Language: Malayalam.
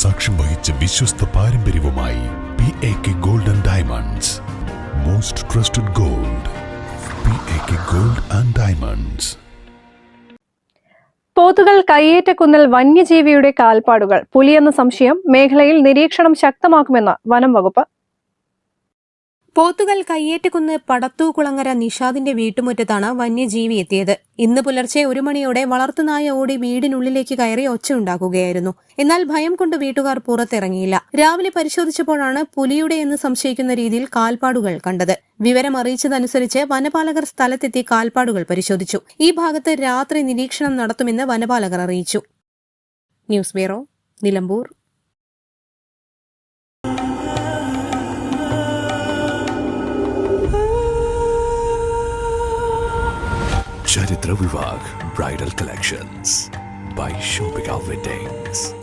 സാക്ഷ്യം വഹിച്ച വിശ്വസ്ത പാരമ്പര്യവുമായി PAK Gold and Diamonds. Most trusted gold. PAK Gold and Diamonds. പോത്തുകൾ കയ്യേറ്റക്കുന്നിൽ വന്യജീവിയുടെ കാൽപ്പാടുകൾ. പുലിയെന്ന സംശയം. മേഖലയിൽ നിരീക്ഷണം ശക്തമാക്കുമെന്ന് വനം വകുപ്പ്. പോത്തുകൾ കയ്യേറ്റക്കുന്ന് പടത്തൂകുളങ്ങര നിഷാദിന്റെ വീട്ടുമുറ്റത്താണ് വന്യജീവി എത്തിയത്. ഇന്ന് പുലർച്ചെ 1 മണിയോടെ വളർത്തുനായ ഓടി വീടിനുള്ളിലേക്ക് കയറി ഒച്ചയുണ്ടാക്കുകയായിരുന്നു. എന്നാൽ ഭയം കൊണ്ട് വീട്ടുകാർ പുറത്തിറങ്ങിയില്ല. രാവിലെ പരിശോധിച്ചപ്പോഴാണ് പുലിയുടെ എന്ന് സംശയിക്കുന്ന രീതിയിൽ കാൽപ്പാടുകൾ കണ്ടത്. വിവരം അറിയിച്ചതനുസരിച്ച് വനപാലകർ സ്ഥലത്തെത്തി കാൽപ്പാടുകൾ പരിശോധിച്ചു. ഈ ഭാഗത്ത് രാത്രി നിരീക്ഷണം നടത്തുമെന്ന് വനപാലകർ അറിയിച്ചു. News bureau, Nilambur. Charitra Vivag Bridal Collections by Shobhika Weddings.